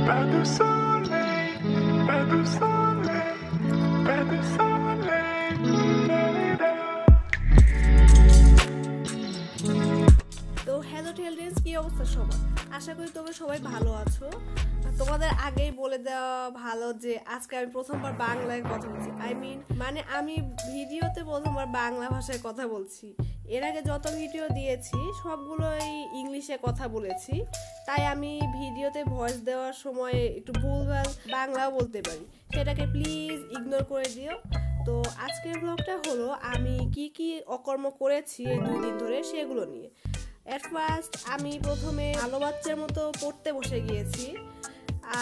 Pas de soleil, pas de soleil, pas de soleil. তো hello টেলডেন্স, কি অবস্থা সবার? আশা করি তোমরা সবাই ভালো আছো। তোমাদের আগেই বলে দেওয়া ভালো যে আজকে আমি প্রথমবার বাংলায় কথা বলছি। আমি ভিডিওতে প্রথমবার বাংলা ভাষায় কথা বলছি। এর আগে যত ভিডিও দিয়েছি সবগুলোই ইংলিশে কথা বলেছি, তাই আমি ভিডিওতে ভয়েস দেওয়ার সময় একটু ভুলভাল বাংলাও বলতে পারি, সেটাকে প্লিজ ইগনোর করে দিও। তো আজকের ব্লগটা হলো আমি কি অকর্ম করেছি এই 2 দিন ধরে সেগুলো নিয়ে। এট ফার্স্ট আমি প্রথমে ভালো বাচ্চার মতো পড়তে বসে গিয়েছি,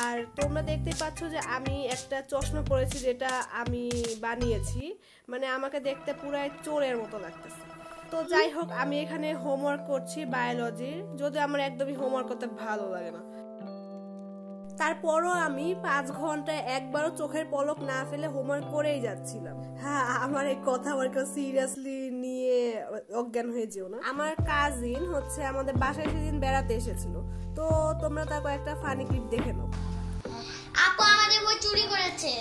আর তোমরা দেখতে পাচ্ছ যে আমি একটা চশমা পরেছি যেটা আমি বানিয়েছি, মানে আমাকে দেখতে পুরাই চোরের মতো লাগতেছে। তো যাই হোক, আমি এখানে হোমওয়ার্ক করছি বায়োলজির, যদিও আমার একদমই হোমওয়ার্ক করতে ভালো লাগে না। তারপরও আমি 5 ঘন্টায় একবারও চোখের পলক না ফেলে হোমওয়ার্ক করেই যাচ্ছিলাম। হ্যাঁ, আমার এই কথা আমার কেউ সিরিয়াসলি নিয়ে অজ্ঞান হয়ে যেও না। আমার কাজিন হচ্ছে আমাদের বাসায় সেদিন বেড়াতে এসেছিল, তো তোমরা তার কয়েকটা ফানি ক্লিপ দেখে নাও। আপু আমাদের বই চুরি করেছে।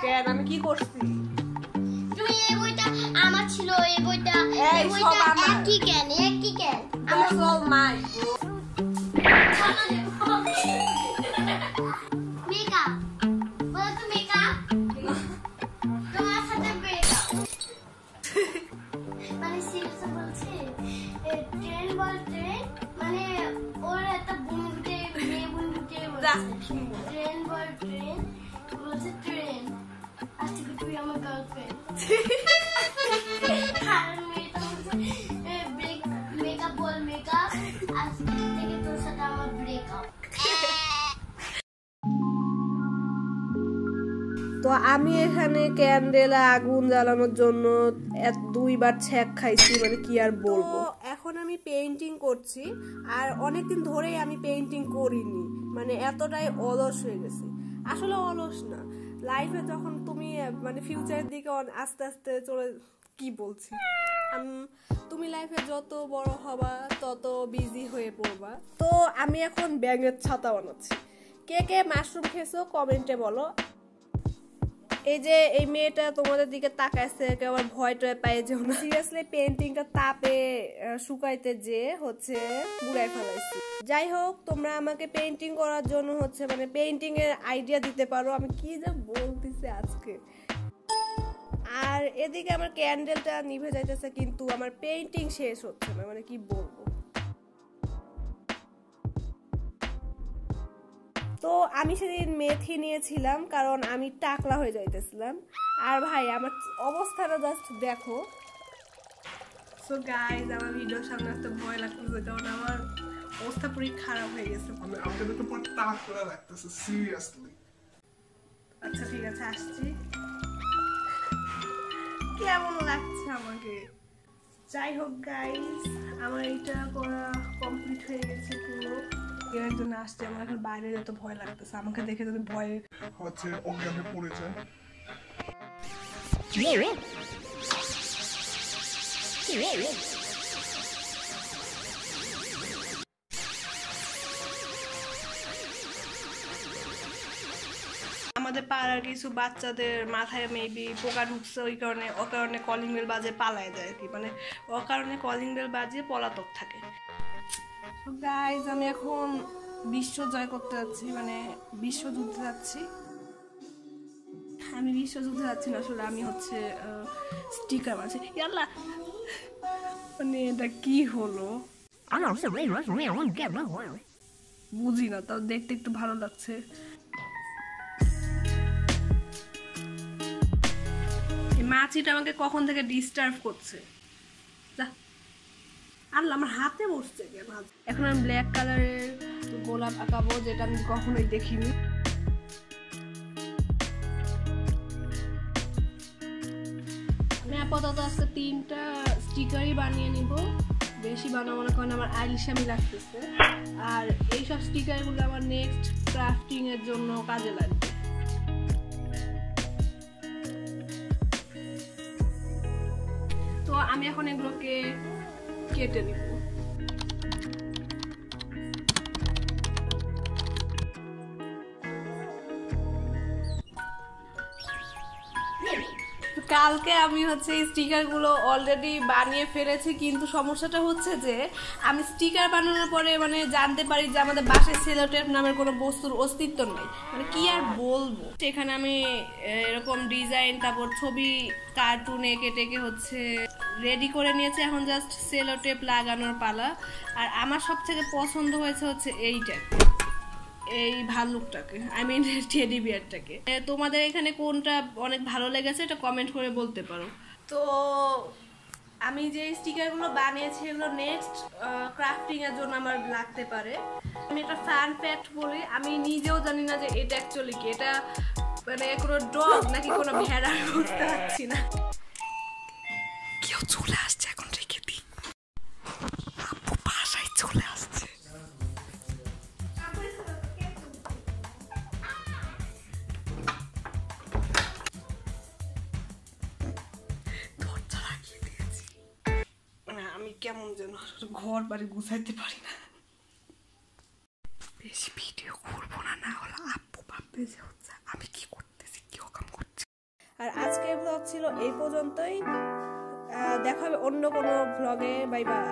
কেন? আমি কি করছি? তুমি এই বইটা আমার ছিল, এই বইটা একই কেন? That's all mine, bro. Makeup বলো তো, মেকআপ তোমার সাথে ব্রেকআপ। মানে সিরিয়াসলি বলছি, ট্রেন বলতে মানে ওর একটা বন্ধুতে মেয়ে বন্ধুতে ট্রেন বল ট্রেন বলছে ট্রেন আজকে তুই আমার গার্লফ্রেন্ড। আর মেয়েটা বলছে মেকআপ বল মেকআপ আজকে থেকে তোর সাথে আমার ব্রেকআপ। তো আমি এখানে ক্যান্ডেলে আগুন জ্বালানোর জন্য 2বার ছ্যাঁক খাইছি, মানে কি আর বলবো। এখন আমি পেইন্টিং করছি, আর অনেকদিন ধরেই আমি পেইন্টিং করিনি, মানে এতটাই অলস হয়ে গেছি। আসলে অলস না, লাইফে যখন তুমি মানে ফিউচারের দিকে আস্তে আস্তে তুমি লাইফে যত বড় হবা তত বিজি হয়ে পড়বা। তো আমি এখন ব্যাঙের ছাতা বানাচ্ছি। কে মাশরুম খেয়েছো কমেন্টে বলো। এই যে এই মেয়েটা তোমাদের দিকে তাকাইছে, আবার ভয় টয় পায় যে সিরিয়াসলি পেইন্টিংটা তাপে শুকাইতে যে হচ্ছে বুড়াই ফেলাইছি। যাই হোক, তোমরা আমাকে পেইন্টিং করার জন্য হচ্ছে মানে পেইন্টিং এর আইডিয়া দিতে পারো। আমি কি যে বলতেছি আজকে। আর এদিকে আমার ক্যান্ডেলটা নিভে যাইতেছে, কিন্তু আমার পেইন্টিং শেষ হচ্ছে না, মানে কি বলবো। তো আমি সেদিন মেথি নিয়েছিলাম কারণ আমি টাকলা হয়ে যাইতেছিলাম। আর ভাই আমার অবস্থাটা জাস্ট দেখো। সো গাইজ, আমার ভিডিওর সামনে আসতে ভয় লাগতেছে কারণ আমার অবস্থা পুরো খারাপ হয়ে গেছে। আমাকে তো পুরো টাকলা লাগতেছে সিরিয়াসলি। আচ্ছা ঠিক আছে, আসছি। কেমন লাগছে আমাকে? যাই হোক গাইজ, আমার এটা করা কমপ্লিট হয়ে গেছে পুরো। এর জন্য আসছে, আমার এখন বাইরে যেতে ভয় লাগতেছে, আমাকে দেখে যদি ভয় হচ্ছে অজ্ঞানে পড়ে যায়। আমাদের পাড়ার কিছু বাচ্চাদের মাথায় মেবি পোকা ঢুকছে, ওই কারণে অকারণে কলিং বেল বাজে পালায় যায় আর কি, মানে অকারণে কলিং বেল বাজে পলাতক থাকে। গাইজ, আমি এখন বিশ্ব জয় করতে যাচ্ছি, মানে বিশ্বযুদ্ধে যাচ্ছি। আমি বিশ্বযুদ্ধে যাচ্ছি না, আসলে আমি হচ্ছে স্টিকার মারছি। ইয়াল্লা, মানে এটা কি হলো বুঝি না, তাও দেখতে একটু ভালো লাগছে। মাছিটা আমাকে কখন থেকে ডিস্টার্ব করছে। আল্লাহ, আমার হাতে বসছে কেন? এখন আমি ব্ল্যাক কালারের গোলাপ আঁকাবো, যেটা আমি কখনোই দেখিনি। আমি আপাতত আজকে 3টা স্টিকারই বানিয়ে নিব, বেশি বানাবো না কারণ আমার আইলিশামি লাগতেছে। আর এইসব স্টিকারগুলো আমার নেক্সট ক্রাফটিং এর জন্য কাজে লাগবে। তো আমি এখন এগুলোকে কেটে নিব। কালকে আমি হচ্ছে এই স্টিকারগুলো অলরেডি বানিয়ে ফেলেছি, কিন্তু সমস্যাটা হচ্ছে যে আমি স্টিকার বানানোর পরে মানে জানতে পারি যে আমাদের বাসায় সেলোটেপ নামের কোনো বস্তুর অস্তিত্ব নেই। মানে কি আর বলবো, সেখানে আমি এরকম ডিজাইন তারপর ছবি কার্টুন এঁকে টেকে হচ্ছে রেডি করে নিয়েছি, এখন জাস্ট সেলোটেপ লাগানোর পালা। আর আমার সব থেকে পছন্দ হয়েছে হচ্ছে এইটা, এই ভাল্লুকটাকে, আই মিন টেডি বিয়ারটাকে। তোমাদের এখানে কোনটা অনেক ভালো লেগেছে এটা কমেন্ট করে বলতে পারো। তো আমি যে স্টিকারগুলো বানিয়েছি এগুলো নেক্সট ক্রাফটিং এর জন্য আমার লাগতে পারে। আমি একটা ফান ফ্যাক্ট বলি, আমি নিজেও জানি না যে এটা অ্যাকচুয়ালি কি, এটা মানে কোনো ডগ নাকি কোনো ভেড়া বুঝতে পারছি না। কেউ চলে আসছে, এখন রেখে দিই। আপু বাসায় চলে আসছে। আমি কেমন যেন ঘর বাড়ি গুছাইতে পারি না, বেশি ভিডিও করবো না, না হলে আপু ভাববে যে হচ্ছে আমি কি করতেছি, কি কাম করছি। আর আজকের ব্লগ ছিল এই পর্যন্তই, দেখা হবে অন্য কোনো ব্লগে। Bye bye.